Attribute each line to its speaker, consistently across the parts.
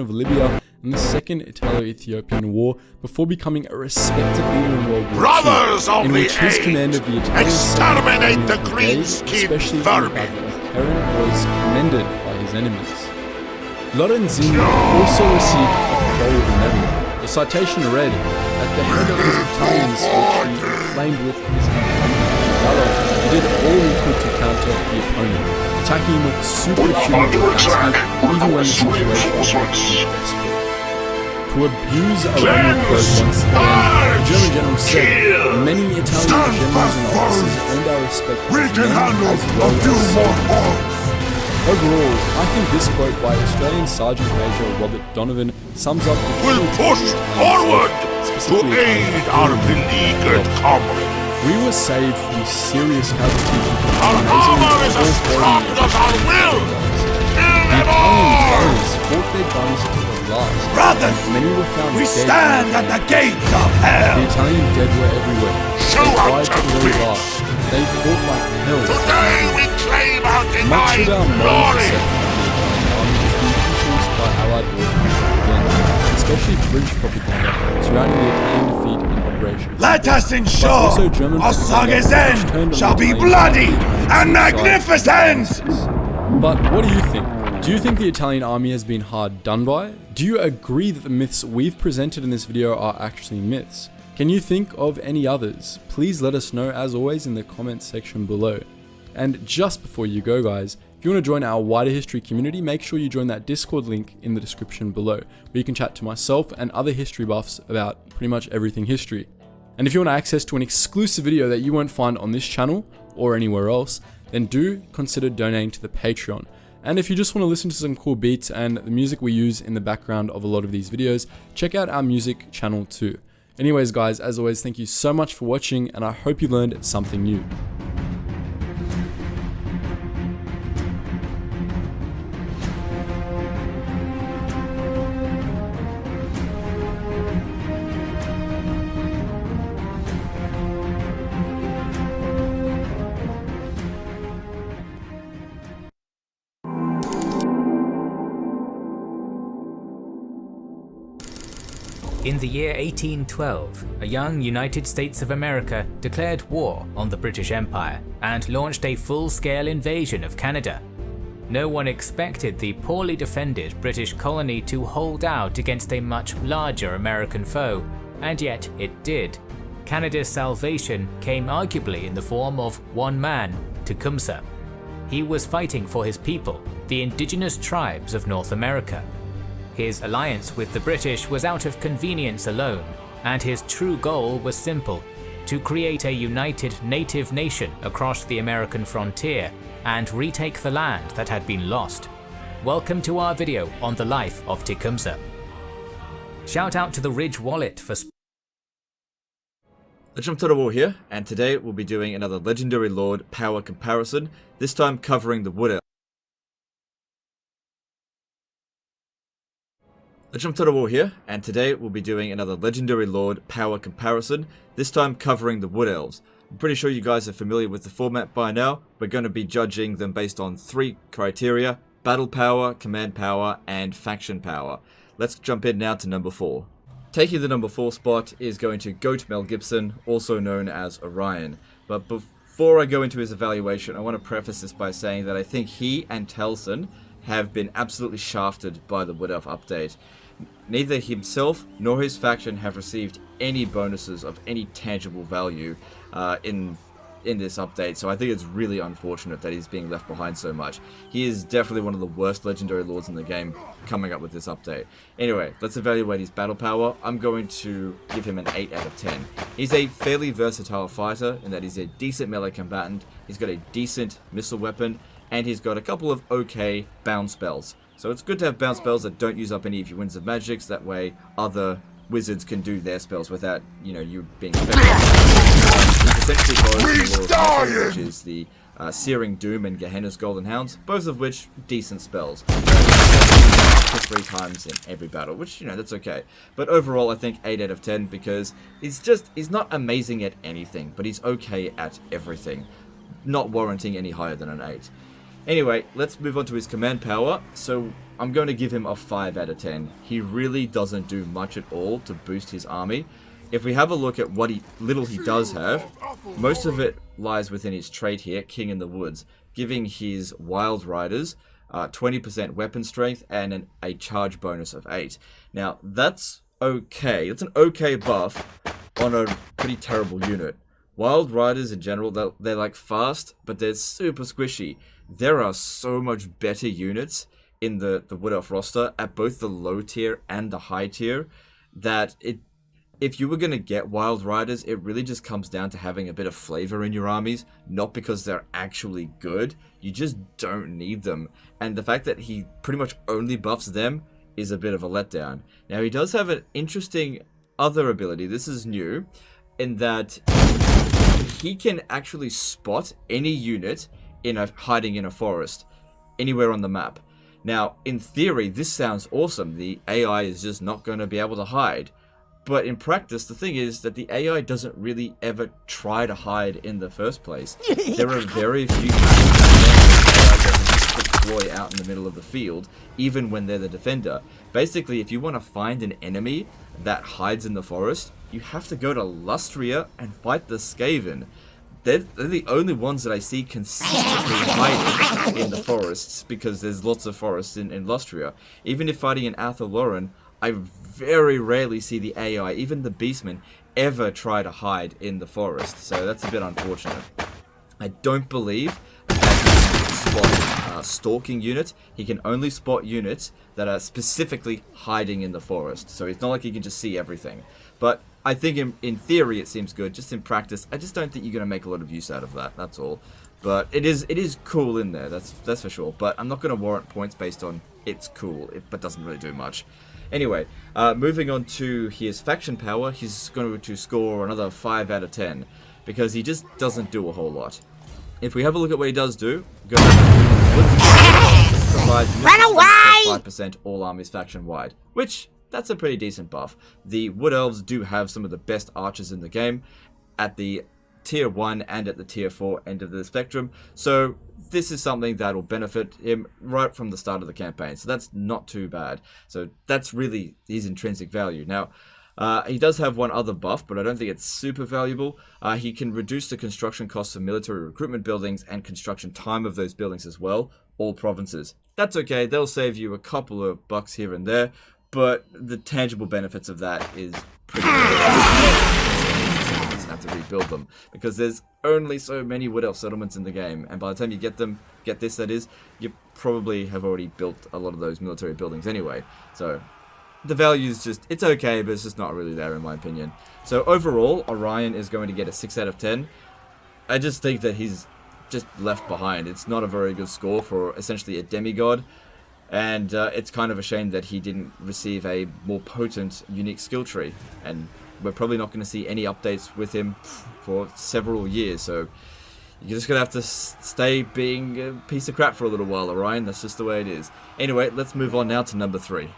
Speaker 1: of Libya in the Second Italo-Ethiopian War before becoming a respected leader in World War II, in which his command of the Italian
Speaker 2: exterminate the
Speaker 1: brigade,
Speaker 2: green-skinned
Speaker 1: especially in the
Speaker 2: vermin.
Speaker 1: Battle of Keren, was commended by his enemies. Lorenzini also received a gold medal. The citation read, "At the head of his battalions, which he inflamed with his indomitable valor, he did all he could to counter the opponent, attacking him with superhuman capacity, even when the situation was desperate." To abuse a Roman quote once again, the German general said, "Many Italian generals and officers earned our respect as men as well as soldiers." Overall, I think this quote by Australian Sergeant Major Robert Donovan sums up the
Speaker 2: We'll push forward to aid our beleaguered comrades.
Speaker 1: We were saved from serious casualties.
Speaker 2: Our armor is as strong as our will.
Speaker 1: The Italian gunners fought their guns to the last.
Speaker 3: Brothers,
Speaker 1: many were found
Speaker 3: we
Speaker 1: dead.
Speaker 3: stand at the gates of hell.
Speaker 1: The Italian dead were everywhere.
Speaker 2: Show
Speaker 1: They
Speaker 2: us
Speaker 1: fired to the
Speaker 2: your
Speaker 1: very
Speaker 2: feet.
Speaker 1: last. They fought like hell.
Speaker 2: Today we claim our
Speaker 1: Much
Speaker 2: divine
Speaker 1: of our modern
Speaker 2: glory.
Speaker 1: perception of the Italian army has been influenced by Allied war propaganda, especially British propaganda surrounding the Italian defeat in Operation.
Speaker 3: Let us
Speaker 1: But
Speaker 3: ensure
Speaker 1: also German
Speaker 3: our
Speaker 1: propaganda
Speaker 3: saga's
Speaker 1: which turned
Speaker 3: end
Speaker 1: on
Speaker 3: shall
Speaker 1: the
Speaker 3: be
Speaker 1: Italian
Speaker 3: bloody
Speaker 1: army
Speaker 3: and
Speaker 1: to
Speaker 3: magnificent.
Speaker 1: But what do you think? Do you think the Italian army has been hard done by? Do you agree that the myths we've presented in this video are actually myths? Can you think of any others? Please let us know as always in the comments section below. And just before you go guys, if you want to join our wider history community, make sure you join that Discord link in the description below, where you can chat to myself and other history buffs about pretty much everything history. And if you want access to an exclusive video that you won't find on this channel or anywhere else, then do consider donating to the Patreon. And if you just want to listen to some cool beats and the music we use in the background of a lot of these videos, check out our music channel too. Anyways guys, as always, thank you so much for watching and I hope you learned something new.
Speaker 4: In the year 1812, a young United States of America declared war on the British Empire and launched a full-scale invasion of Canada. No one expected the poorly defended British colony to hold out against a much larger American foe, and yet it did. Canada's salvation came arguably in the form of one man, Tecumseh. He was fighting for his people, the indigenous tribes of North America. His alliance with the British was out of convenience alone, and his true goal was simple: to create a united native nation across the American frontier and retake the land that had been lost. Welcome to our video on the life of Tecumseh. Shout out to the Ridge Wallet for
Speaker 5: HSIANG-CHUN here, and today we'll be doing another Legendary Lord power comparison, this time covering the Wood Elves. HSIANG-CHUN here, and today we'll be doing another Legendary Lord power comparison, this time covering the Wood Elves. I'm pretty sure you guys are familiar with the format by now. We're going to be judging them based on 3 criteria: battle power, command power, and faction power. Let's jump in now to number 4. Taking the number 4 spot is going to Goat Mel Gibson, also known as Orion. But before I go into his evaluation, I want to preface this by saying that I think he and Telson have been absolutely shafted by the Wood Elf update. Neither himself nor his faction have received any bonuses of any tangible value in this update, so I think it's really unfortunate that he's being left behind so much. He is definitely one of the worst legendary lords in the game coming up with this update. Anyway, let's evaluate his battle power. I'm going to give him an 8 out of 10. He's a fairly versatile fighter in that he's a decent melee combatant, he's got a decent missile weapon, and he's got a couple of okay bound spells. So it's good to have bound spells that don't use up any of your Winds of Magics, that way other wizards can do their spells without, you being affected. He's essentially borrowed the Lord of Metal, which is the Searing Doom and Gehenna's Golden Hounds, both of which decent spells. Up to 3 times in every battle, which, that's okay. But overall, I think 8 out of 10, because he's not amazing at anything, but he's okay at everything, not warranting any higher than an 8. Anyway, let's move on to his command power. So I'm going to give him a 5 out of 10. He really doesn't do much at all to boost his army. If we have a look at what little he does have, most of it lies within his trait here, King in the Woods, giving his Wild Riders 20% weapon strength and a charge bonus of 8. Now, that's okay. That's an okay buff on a pretty terrible unit. Wild Riders in general, they're like fast, but they're super squishy. There are so much better units in the Wood Elf roster at both the low tier and the high tier that if you were going to get Wild Riders, it really just comes down to having a bit of flavor in your armies, not because they're actually good. You just don't need them. And the fact that he pretty much only buffs them is a bit of a letdown. Now, he does have an interesting other ability. This is new, in that he can actually spot any unit hiding in a forest, anywhere on the map. Now, in theory, this sounds awesome. The AI is just not going to be able to hide. But in practice, the thing is that the AI doesn't really ever try to hide in the first place. There are very few times that the AI doesn't deploy out in the middle of the field, even when they're the defender. Basically, if you want to find an enemy that hides in the forest, you have to go to Lustria and fight the Skaven. They're the only ones that I see consistently hiding in the forests, because there's lots of forests in Lustria. Even if fighting in Athaloran, I very rarely see the AI, even the Beastmen, ever try to hide in the forest. So that's a bit unfortunate. I don't believe that he can spot stalking units. He can only spot units that are specifically hiding in the forest. So it's not like he can just see everything. But I think in theory it seems good. Just in practice, I just don't think you're going to make a lot of use out of that. That's all. But it is cool in there. That's for sure. But I'm not going to warrant points based on it's cool, but doesn't really do much. Anyway, moving on to his faction power, he's going to score another 5 out of 10, because he just doesn't do a whole lot. If we have a look at what he does do, provides 5% all armies faction wide, which, that's a pretty decent buff. The Wood Elves do have some of the best archers in the game at the tier 1 and at the tier 4 end of the spectrum, so this is something that will benefit him right from the start of the campaign, so that's not too bad. So that's really his intrinsic value. Now, he does have one other buff, but I don't think it's super valuable. He can reduce the construction costs of military recruitment buildings and construction time of those buildings as well, all provinces. That's okay, they'll save you a couple of bucks here and there, but the tangible benefits of that is pretty good. Have to rebuild them, because there's only so many Wood Elf settlements in the game, and by the time you get this, that is, you probably have already built a lot of those military buildings anyway. So the value is just, it's okay, but it's just not really there in my opinion. So overall, Orion is going to get a 6 out of 10. I just think that he's just left behind. It's not a very good score for essentially a demigod, and it's kind of a shame that he didn't receive a more potent, unique skill tree, and we're probably not going to see any updates with him for several years, so you're just going to have to stay being a piece of crap for a little while, Orion. That's just the way it is. Anyway, let's move on now to number 3.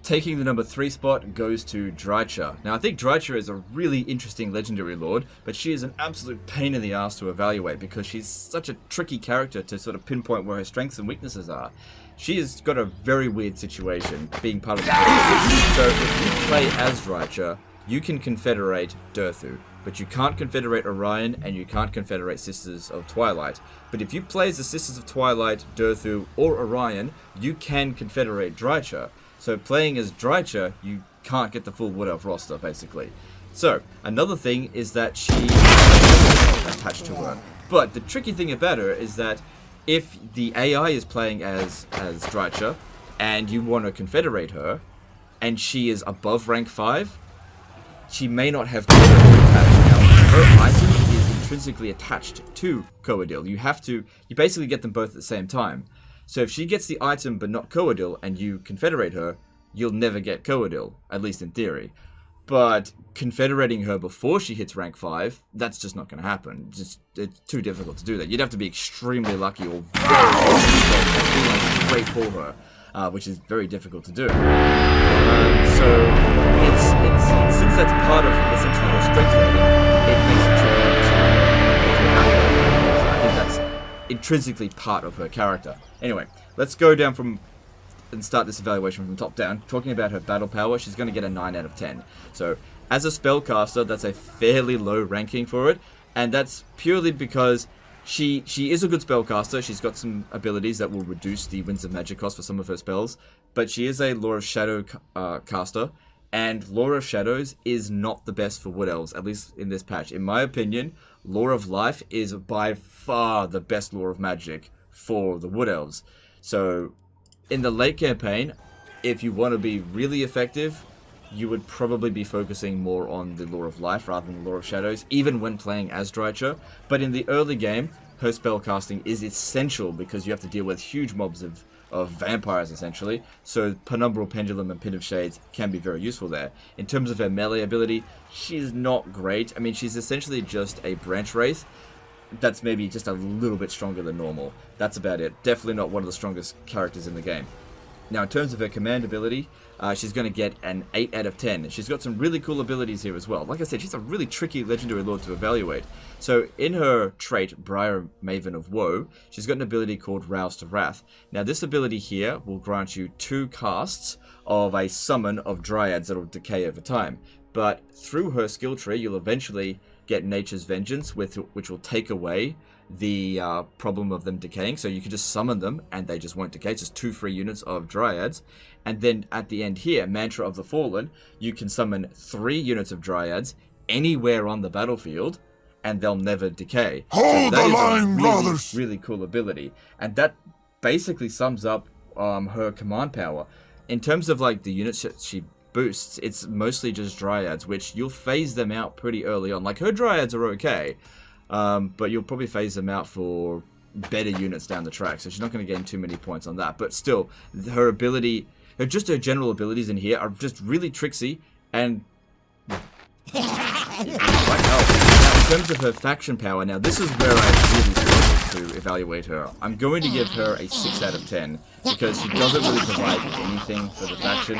Speaker 5: Taking the number 3 spot goes to Drycha. Now, I think Drycha is a really interesting legendary lord, but she is an absolute pain in the ass to evaluate, because she's such a tricky character to sort of pinpoint where her strengths and weaknesses are. She has got a very weird situation, being part of the So if you play as Drycha, you can confederate Dirthu, but you can't confederate Orion, and you can't confederate Sisters of Twilight. But if you play as the Sisters of Twilight, Dirthu, or Orion, you can confederate Drycha. So playing as Drycha, you can't get the full Wood Elf roster, basically. So, another thing is that she is attached to her. But the tricky thing about her is that if the AI is playing as Drycha, and you want to confederate her, and she is above rank 5, she may not have Coadil attached. Now, her item is intrinsically attached to Coadil. You basically get them both at the same time. So if she gets the item but not Coadil, and you confederate her, you'll never get Coadil, at least in theory. But confederating her before she hits rank 5, that's just not going to happen. It's too difficult to do that. You'd have to be extremely lucky or very great for her. Which is very difficult to do. So it's since that's part of essentially her strength rating, it makes it tricky to I think that's intrinsically part of her character. Anyway, let's go down from and start this evaluation from top down. Talking about her battle power, she's going to get a 9 out of 10. So as a spellcaster, that's a fairly low ranking for it, and that's purely because she is a good spellcaster. She's got some abilities that will reduce the Winds of Magic cost for some of her spells, but she is a Law of Shadow caster, and Law of Shadows is not the best for Wood Elves, at least in this patch. In my opinion, Law of Life is by far the best Law of Magic for the Wood Elves. So in the late campaign, if you want to be really effective, you would probably be focusing more on the Law of Life rather than the Law of Shadows, even when playing as Drycha. But in the early game, her spellcasting is essential because you have to deal with huge mobs of vampires, essentially. So Penumbral Pendulum and Pin of Shades can be very useful there. In terms of her melee ability, she's not great. I mean, she's essentially just a Branch Wraith that's maybe just a little bit stronger than normal. That's about it. Definitely not one of the strongest characters in the game. Now, in terms of her command ability, she's going to get an 8 out of 10. She's got some really cool abilities here as well. Like I said, she's a really tricky Legendary Lord to evaluate. So, in her trait, Briar Maven of Woe, she's got an ability called Rouse to Wrath. Now, this ability here will grant you 2 casts of a summon of Dryads that will decay over time. But through her skill tree, you'll eventually get Nature's Vengeance, which will take away the problem of them decaying. So you can just summon them and they just won't decay. It's just 2 free units of Dryads. And then at the end here, Mantra of the Fallen, you can summon 3 units of Dryads anywhere on the battlefield and they'll never decay.
Speaker 2: Hold
Speaker 5: so
Speaker 2: the line, brothers!
Speaker 5: Really cool ability. And that basically sums up her command power. In terms of like the units that she boosts, it's mostly just Dryads, which you'll phase them out pretty early on. Like, her Dryads are okay, but you'll probably phase them out for better units down the track, so she's not going to gain too many points on that. But still, her ability, just her general abilities in here are just really tricksy, and Now, in terms of her faction power, now this is where I really struggle to evaluate her. I'm going to give her a 6 out of 10, because she doesn't really provide anything for the faction,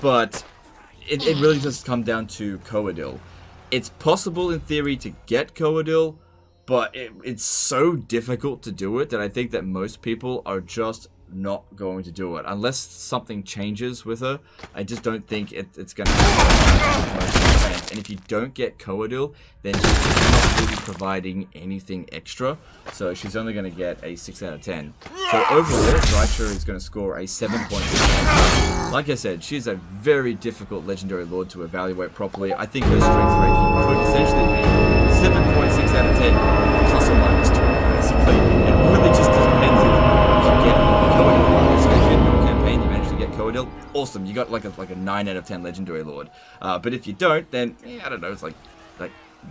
Speaker 5: but it really does come down to Coadil. It's possible in theory to get Coadil, but it's so difficult to do it that I think that most people are just not going to do it. Unless something changes with her, I just don't think it's going to happen. And if you don't get Coadil, then she's just not really providing anything extra. So she's only going to get a 6 out of 10. So overall, Drycha is going to score a 7.6. Like I said, she's a very difficult Legendary Lord to evaluate properly. I think her strength rating could essentially be 7.6 out of 10, plus or minus 2, basically. It really just depends if you get Coadil. So if in your campaign you manage to get Coadil, awesome, you got like a 9 out of 10 Legendary Lord. But if you don't, then I don't know, it's like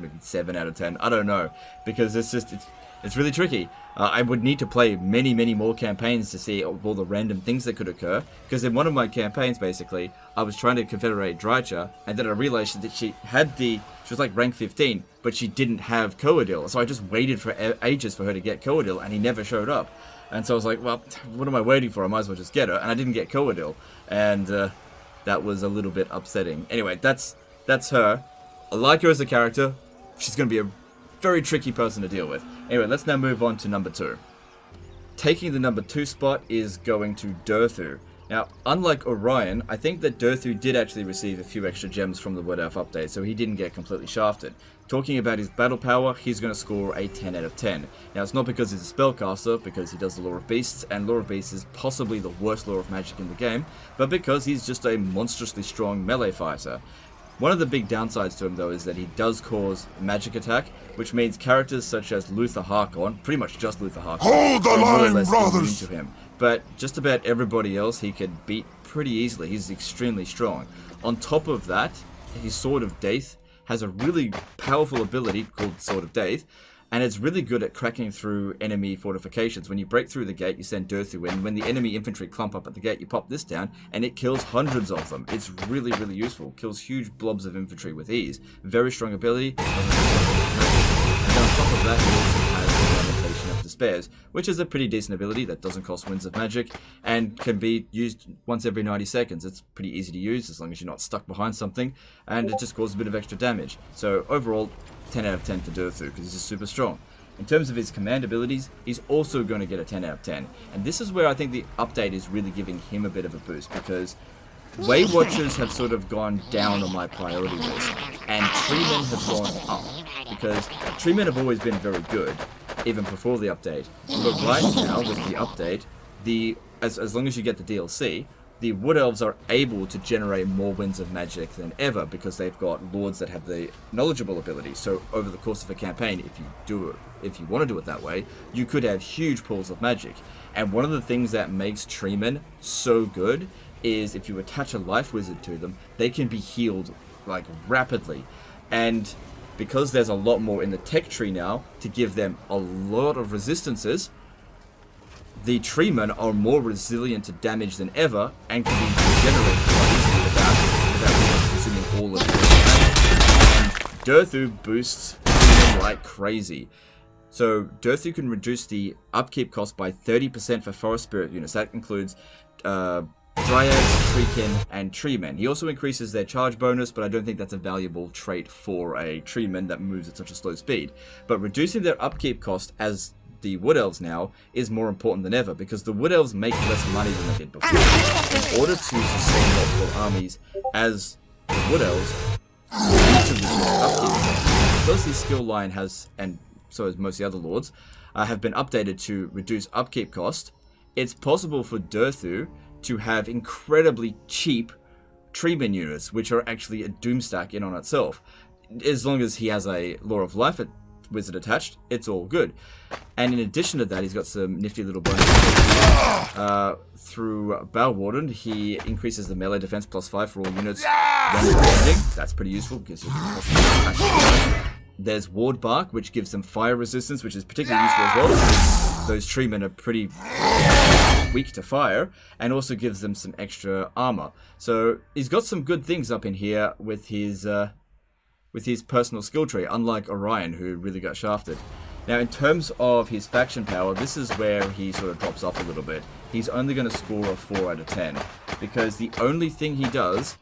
Speaker 5: maybe 7 out of 10. I don't know, because it's really tricky. I would need to play many more campaigns to see all the random things that could occur, because in one of my campaigns, basically, I was trying to confederate Drycha, and then I realized that she was like rank 15, but she didn't have Coadil, so I just waited for ages for her to get Coadil, and he never showed up. And so I was like, well, what am I waiting for? I might as well just get her, and I didn't get Coadil, and that was a little bit upsetting. Anyway, that's her. I like her as a character. She's going to be a very tricky person to deal with. Anyway, let's now move on to number 2. Taking the number 2 spot is going to Dirthu. Now, unlike Orion, I think that Dirthu did actually receive a few extra gems from the Wood Elf update, so he didn't get completely shafted. Talking about his battle power, he's going to score a 10 out of 10. Now, it's not because he's a spellcaster, because he does the Law of Beasts, and Law of Beasts is possibly the worst Law of Magic in the game, but because he's just a monstrously strong melee fighter. One of the big downsides to him, though, is that he does cause magic attack, which means characters such as Luther Harkon, pretty much just Luther Harkon,
Speaker 2: Hold the
Speaker 5: are more or
Speaker 2: line,
Speaker 5: less
Speaker 2: brothers!
Speaker 5: immune to him. But just about everybody else he can beat pretty easily. He's extremely strong. On top of that, his Sword of Death has a really powerful ability called Sword of Death, and it's really good at cracking through enemy fortifications. When you break through the gate, you send Dirthu in. When the enemy infantry clump up at the gate, you pop this down, and it kills hundreds of them. It's really useful. Kills huge blobs of infantry with ease. Very strong ability. And then on top of that, he also has the Lamentation of Despairs, which is a pretty decent ability that doesn't cost Winds of Magic, and can be used once every 90 seconds. It's pretty easy to use, as long as you're not stuck behind something, and it just causes a bit of extra damage. So overall, 10 out of 10 for Dirthu, because he's just super strong. In terms of his command abilities, he's also going to get a 10 out of 10. And this is where I think the update is really giving him a bit of a boost, because Way Watchers have sort of gone down on my priority list, and Treemen have gone up, because Treemen have always been very good, even before the update. But right now, with the update, as long as you get the DLC, the Wood Elves are able to generate more winds of magic than ever, because they've got lords that have the knowledgeable ability. So over the course of a campaign, if you want to do it that way, you could have huge pools of magic. And one of the things that makes Treemen so good is if you attach a life wizard to them, they can be healed like rapidly. And because there's a lot more in the tech tree now to give them a lot of resistances, the Treemen are more resilient to damage than ever and can be regenerated quite easily without consuming all of the damage. And Dirthu boosts Treemen like crazy. So Dirthu can reduce the upkeep cost by 30% for Forest Spirit units. That includes Dryads, Treekin, and Treemen. He also increases their charge bonus, but I don't think that's a valuable trait for a Treeman that moves at such a slow speed. But reducing their upkeep cost as the Wood Elves now is more important than ever, because the Wood Elves make less money than they did before. In order to sustain multiple armies as the Wood Elves, you need to reduce upkeep cost. Because the skill line has, and so as most of the other lords, have been updated to reduce upkeep cost, it's possible for Dirthu to have incredibly cheap Treeman units, which are actually a doomstack in on itself. As long as he has a Law of Life wizard attached, it's all good. And in addition to that, he's got some nifty little bonuses. Through Bow Warden, he increases the melee defense +5 for all units when defending. That's pretty useful, because you can There's Ward Bark, which gives them fire resistance, which is particularly useful as well, because those Treemen are pretty weak to fire, and also gives them some extra armor. So he's got some good things up in here with his personal skill tree, unlike Orion, who really got shafted. Now, in terms of his faction power, this is where he sort of drops off a little bit. He's only going to score a 4 out of 10, because the only thing he does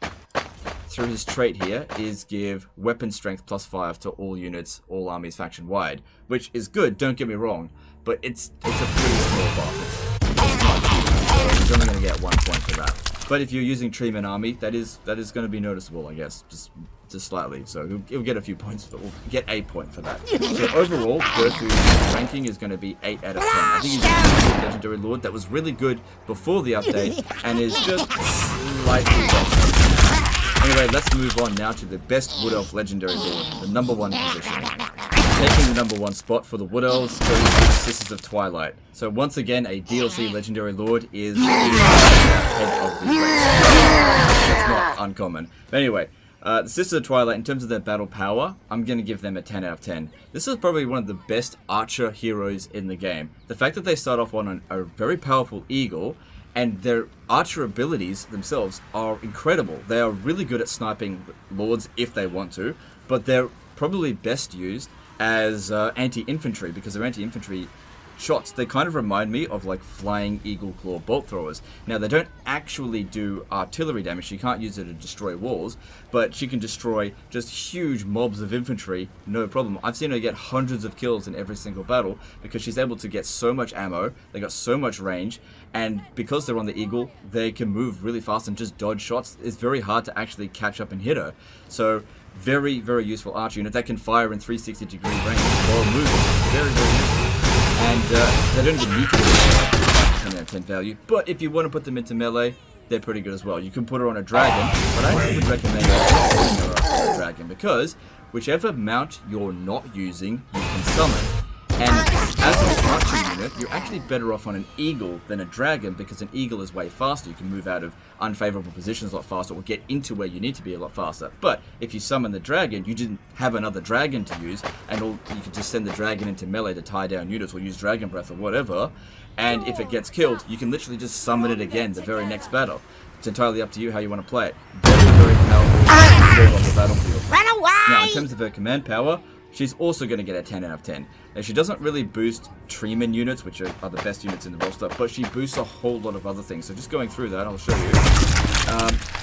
Speaker 5: through his trait here is give weapon strength +5 to all units, all armies faction wide, which is good, don't get me wrong, but it's a pretty small buff. It's not huge, so he's only going to get 1 point for that. But if you're using Treeman army, that is going to be noticeable, I guess, just slightly. So he'll get a few points, but we'll get a point for that. So overall, Dirthu's ranking is going to be 8 out of 10. I think he's a legendary lord that was really good before the update and is just slightly better. Anyway, let's move on now to the best Wood Elf legendary lord, the #1 position. Taking the #1 spot for the Wood Elves goes to Sisters of Twilight. So once again, a DLC legendary lord is the head of the race. That's not uncommon. But anyway, the Sisters of Twilight, in terms of their battle power, I'm going to give them a 10 out of 10. This is probably one of the best archer heroes in the game. The fact that they start off on a very powerful eagle, and their archer abilities themselves are incredible. They are really good at sniping lords if they want to, but they're probably best used as anti-infantry, because their anti-infantry shots, they kind of remind me of like flying eagle claw bolt throwers. Now, they don't actually do artillery damage. She can't use it to destroy walls, but she can destroy just huge mobs of infantry, no problem. I've seen her get hundreds of kills in every single battle, because she's able to get so much ammo, they got so much range, and because they're on the eagle, they can move really fast and just dodge shots. It's very hard to actually catch up and hit her. So very, very useful archer unit that can fire in 360-degree range while moving. Very, very useful. And they don't get nuclear 10 out of 10 value, but if you want to put them into melee, they're pretty good as well. You can put her on a dragon, but I actually would recommend putting her on a dragon, because whichever mount you're not using, you can summon. And as an archer unit, you're actually better off on an eagle than a dragon, because an eagle is way faster. You can move out of unfavorable positions a lot faster, or get into where you need to be a lot faster. But if you summon the dragon, you didn't have another dragon to use, and you could just send the dragon into melee to tie down units, or use dragon breath or whatever. And if it gets killed, you can literally just summon it again the very next battle. It's entirely up to you how you want to play it. Very, very powerful on the battlefield.
Speaker 6: Run away!
Speaker 5: Now, in terms of her command power, she's also going to get a 10 out of 10. Now, she doesn't really boost Treeman units, which are the best units in the roster, but she boosts a whole lot of other things. So just going through that, I'll show you.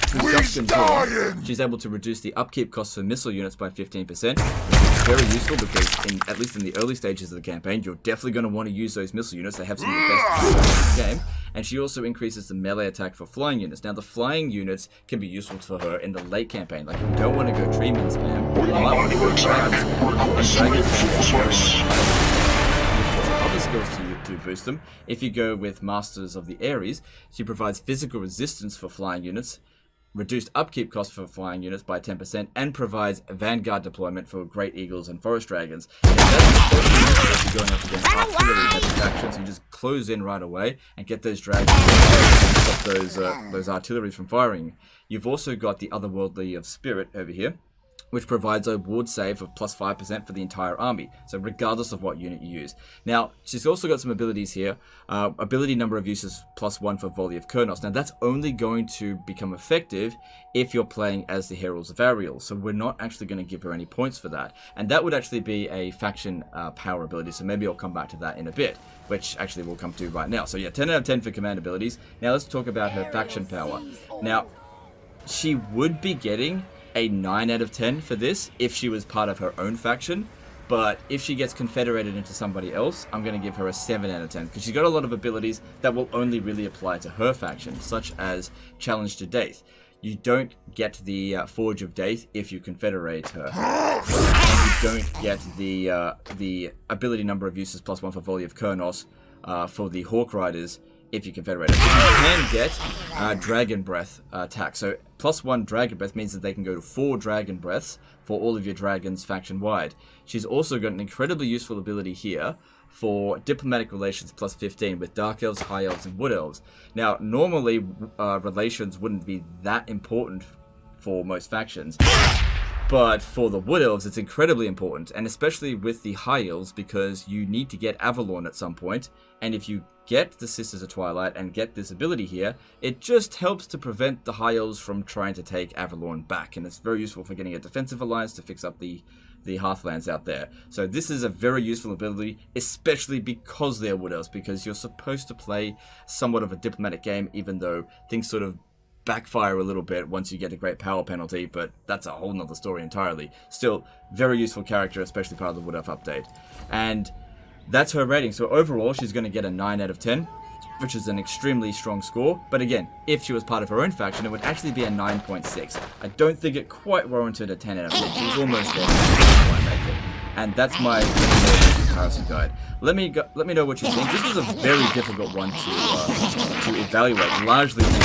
Speaker 5: Through second turn, she's able to reduce the upkeep costs for missile units by 15%, which is very useful because, at least in the early stages of the campaign, you're definitely going to want to use those missile units. They have some of the best in the game. And she also increases the melee attack for flying units. Now, the flying units can be useful for her in the late campaign. Like, you don't want to go treeman spam, you might want to go dragon spam. And dragon spam is very other skills to boost them. If you go with Masters of the Ares, she provides physical resistance for flying units, reduced upkeep costs for flying units by 10%, and provides Vanguard deployment for Great Eagles and Forest Dragons. And that's especially going up against artillery factions. You just close in right away and get those dragons and stop those artillery from firing. You've also got the Otherworldly of Spirit over here, which provides a ward save of plus 5% for the entire army, so regardless of what unit you use. Now, she's also got some abilities here. Ability number of uses +1 for Volley of Kurnos. Now, that's only going to become effective if you're playing as the Heralds of Ariel, so we're not actually going to give her any points for that. And that would actually be a faction power ability, so maybe I'll come back to that in a bit, which actually we'll come to right now. So yeah, 10 out of 10 for command abilities. Now, let's talk about her faction power. Now, she would be getting a 9 out of 10 for this if she was part of her own faction, but if she gets confederated into somebody else, I'm going to give her a 7 out of 10 because she's got a lot of abilities that will only really apply to her faction, such as Challenge to Death. You don't get the Forge of Death if you confederate her. And you don't get the ability number of uses +1 for Volley of Kurnos for the Hawk Riders if you confederate her. You can get Dragon Breath attack. So +1 Dragon Breath means that they can go to 4 Dragon Breaths for all of your dragons faction-wide. She's also got an incredibly useful ability here for Diplomatic Relations +15 with Dark Elves, High Elves, and Wood Elves. Now, normally relations wouldn't be that important for most factions, but for the Wood Elves, it's incredibly important, and especially with the High Elves, because you need to get Avalon at some point, and if you get the Sisters of Twilight and get this ability here, it just helps to prevent the High Elves from trying to take Avalon back, and it's very useful for getting a defensive alliance to fix up the Hearthlands out there. So this is a very useful ability, especially because they're Wood Elves, because you're supposed to play somewhat of a diplomatic game, even though things sort of backfire a little bit once you get a great power penalty, but that's a whole nother story entirely. Still, very useful character, especially part of the Wood Elf update. And that's her rating. So overall, she's going to get a 9 out of 10, which is an extremely strong score. But again, if she was part of her own faction, it would actually be a 9.6. I don't think it quite warranted a 10 out of 10. She was almost there. And that's my comparison guide. Let me know what you think. This was a very difficult one to evaluate, largely because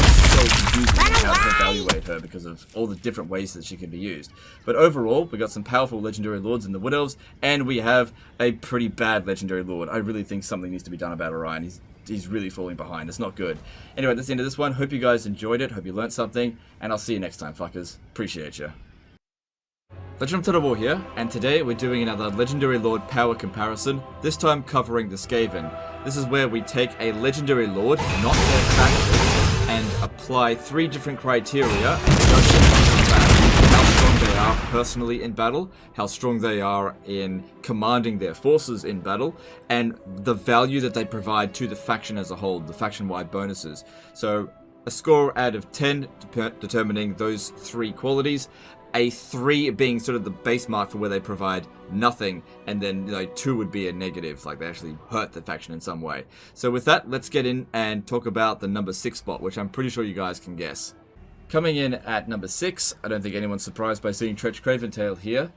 Speaker 5: it's so confusing how to evaluate her because of all the different ways that she can be used. But overall, we got some powerful legendary lords in the Wood Elves, and we have a pretty bad legendary lord. I really think something needs to be done about Orion. He's really falling behind. It's not good. Anyway, that's the end of this one. Hope you guys enjoyed it. Hope you learned something, and I'll see you next time, fuckers. Appreciate you. Legend of Total War here, and today we're doing another Legendary Lord power comparison, this time covering the Skaven. This is where we take a Legendary Lord, not their faction, and apply 3 different criteria and judge them on combat. How strong they are personally in battle, how strong they are in commanding their forces in battle, and the value that they provide to the faction as a whole, the faction-wide bonuses. So, a score out of 10 determining those 3 qualities, a 3 being sort of the base mark for where they provide nothing, and then 2 would be a negative, like they actually hurt the faction in some way. So with that, let's get in and talk about the number 6 spot, which I'm pretty sure you guys can guess. Coming in at number 6, I don't think anyone's surprised by seeing TRETCH Craventail here.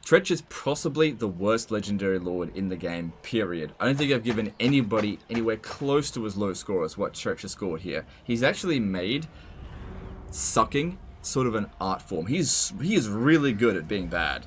Speaker 5: TRETCH is possibly the worst legendary lord in the game, period. I don't think I've given anybody anywhere close to as low score as what TRETCH has scored here. He's actually made sucking sort of an art form. He is really good at being bad.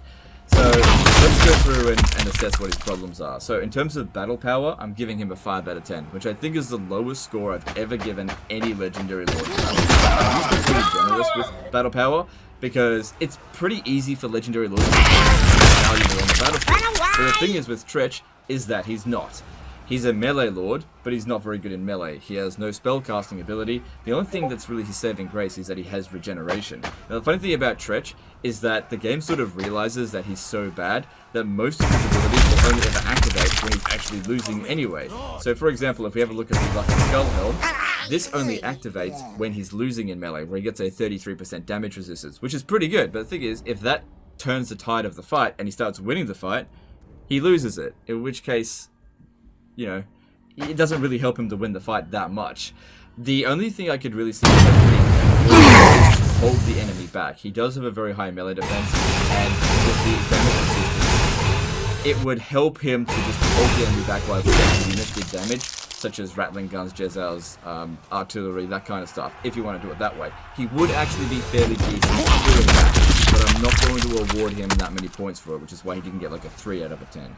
Speaker 5: So let's go through and assess what his problems are. So in terms of battle power, I'm giving him a 5 out of 10, which I think is the lowest score I've ever given any legendary lord. I'm usually pretty generous with battle power because it's pretty easy for legendary lords to be valuable on the battlefield. But the thing is with TRETCH is that he's not. He's a melee lord, but he's not very good in melee. He has no spellcasting ability. The only thing that's really his saving grace is that he has regeneration. Now, the funny thing about TRETCH is that the game sort of realizes that he's so bad that most of his abilities will only ever activate when he's actually losing anyway. So, for example, if we have a look at the Lucky Skull Helm, This only activates when he's losing in melee, where he gets a 33% damage resistance, which is pretty good. But the thing is, if that turns the tide of the fight and he starts winning the fight, he loses it. In which case, you know, it doesn't really help him to win the fight that much. The only thing I could really see is hold the enemy back. He does have a very high melee defense, and with the damage resistance, it would help him to just hold the enemy back while the units did damage, such as rattling guns, Jezzails, artillery, that kind of stuff, if you want to do it that way. He would actually be fairly decent doing that, but I'm not going to award him that many points for it, which is why he didn't get like a 3 out of a 10.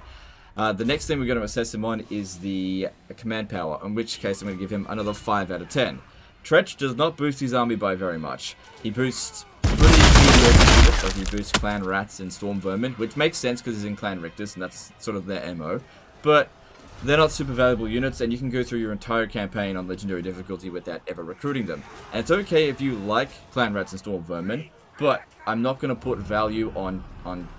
Speaker 5: The next thing we're going to assess him on is the command power, in which case I'm going to give him another 5 out of 10. TRETCH does not boost his army by very much. He boosts pretty mediocre units, like he boosts Clan Rats and Storm Vermin, which makes sense because he's in Clan Rictus and that's sort of their MO. But they're not super valuable units, and you can go through your entire campaign on Legendary difficulty without ever recruiting them. And it's okay if you like Clan Rats and Storm Vermin, but I'm not going to put value on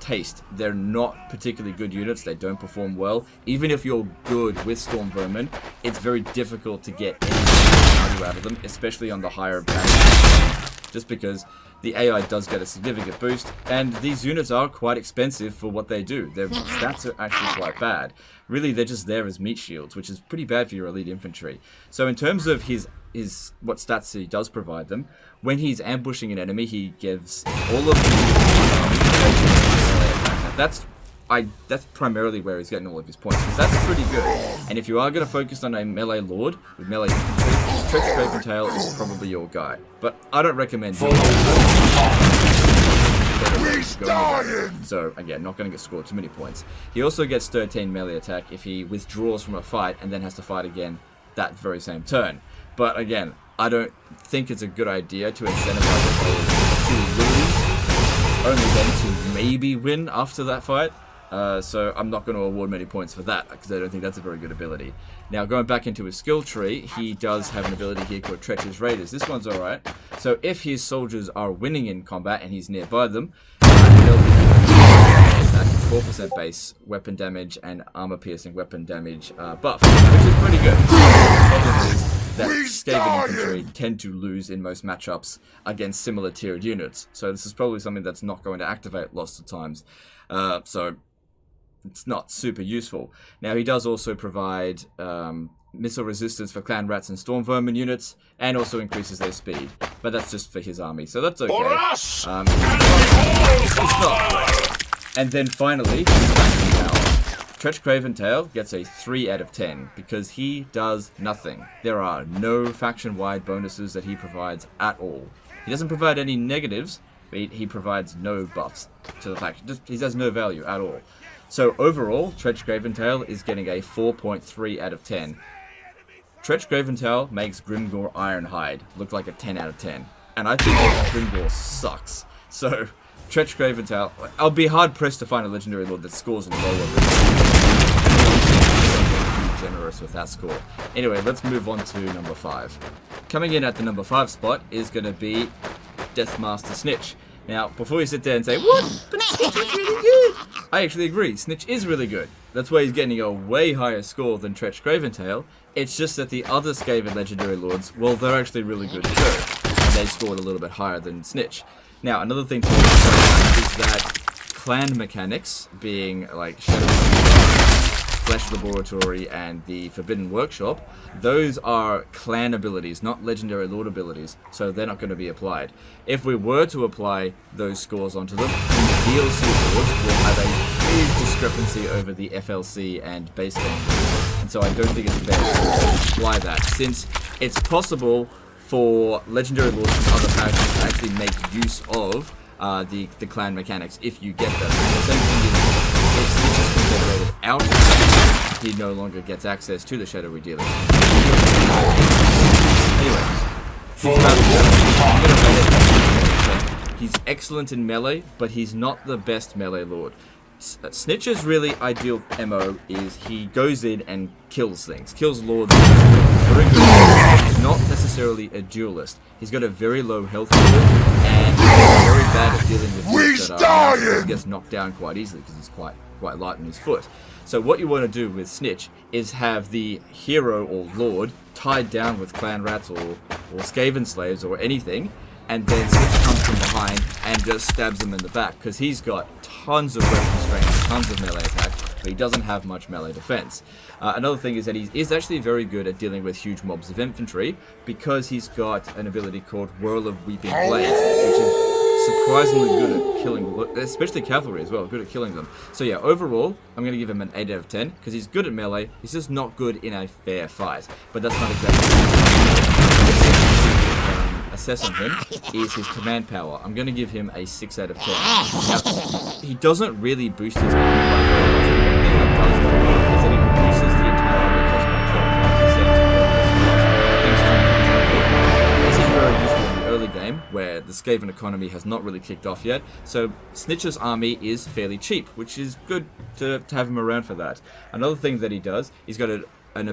Speaker 5: taste. They're not particularly good units. They don't perform well. Even if you're good with Storm Vermin, it's very difficult to get any value out of them, especially on the higher balance, just because the AI does get a significant boost, and these units are quite expensive for what they do. Their stats are actually quite bad. Really, they're just there as meat shields, which is pretty bad for your elite infantry. So in terms of his what stats he does provide them, when he's ambushing an enemy, he gives all of the that's primarily where he's getting all of his points, because that's pretty good. And if you are going to focus on a melee lord with melee infantry, TRETCH Craventail is probably your guy. But I don't recommend it. So again, not going to get scored too many points. He also gets 13 melee attack if he withdraws from a fight and then has to fight again that very same turn. But again, I don't think it's a good idea to incentivize the players to lose, only then to maybe win after that fight. So I'm not going to award many points for that, because I don't think that's a very good ability. Now, going back into his skill tree, he does have an ability here called Treacherous Raiders. This one's alright. So if his soldiers are winning in combat and he's nearby them, he'll be 12% base weapon damage and armor-piercing weapon damage buff, which is pretty good. The problem is that Skaven infantry tend to lose in most matchups against similar tiered units. So this is probably something that's not going to activate lots of times. So it's not super useful. Now, he does also provide missile resistance for Clan Rats and Storm Vermin units, and also increases their speed. But that's just for his army, so that's okay. It's not great. And then finally, TRETCH Craventail gets a 3 out of 10, because he does nothing. There are no faction-wide bonuses that he provides at all. He doesn't provide any negatives, but he provides no buffs to the faction. He has no value at all. So overall, TRETCH Craventail is getting a 4.3 out of 10. TRETCH Craventail makes Grimgor Ironhide look like a 10 out of 10. And I think Grimgor sucks. So TRETCH Craventail, I'll be hard-pressed to find a Legendary Lord that scores lower than generous with that score. Anyway, let's move on to number 5. Coming in at the number 5 spot is going to be Deathmaster Snitch. Now, before you sit there and say, what? But Snitch is really good! I actually agree, Snitch is really good. That's why he's getting a way higher score than TRETCH Craventail. It's just that the other Skaven Legendary Lords, well, they're actually really good too. And they scored a little bit higher than Snitch. Now, another thing to note is that clan mechanics, being like Shadow Flesh Laboratory and the Forbidden Workshop, those are clan abilities, not Legendary Lord abilities, so they're not going to be applied. If we were to apply those scores onto them, the DLC lords will have a huge discrepancy over the FLC and base game. And so I don't think it's fair to apply that, since it's possible for Legendary Lords from other factions to actually make use of the clan mechanics if you get them. And the same thing is, if Snitch is confederated out of that, he no longer gets access to the Shadowy Dealers. Anyway, he's excellent in melee, but he's not the best melee lord. Snitch's really ideal MO is he goes in and kills things, kills lords. Very good he's not necessarily a duelist. He's got a very low health limit, and he's very bad at dealing with
Speaker 2: He's
Speaker 5: that he
Speaker 2: dying!
Speaker 5: gets knocked down quite easily because he's quite light on his foot. So what you want to do with Snitch is have the hero or lord tied down with clan rats or Skaven slaves or anything, and then Snitch comes from behind and just stabs him in the back, because he's got tons of weapon strength, tons of melee attack, but he doesn't have much melee defense. Another thing is that he is actually very good at dealing with huge mobs of infantry, because he's got an ability called Whirl of Weeping Blades, which is surprisingly good at killing, especially cavalry as well, good at killing them. So yeah, overall, I'm going to give him an 8 out of 10, because he's good at melee, he's just not good in a fair fight. But that's not exactly assess on him is his command power. I'm going to give him a 6 out of 10. Now, he doesn't really boost his command power very much. One thing he does is that he reduces the entire army cost by 25%. This is very useful in the early game, where the Skaven economy has not really kicked off yet, so Snitch's army is fairly cheap, which is good to have him around for that. Another thing that he does, he's got an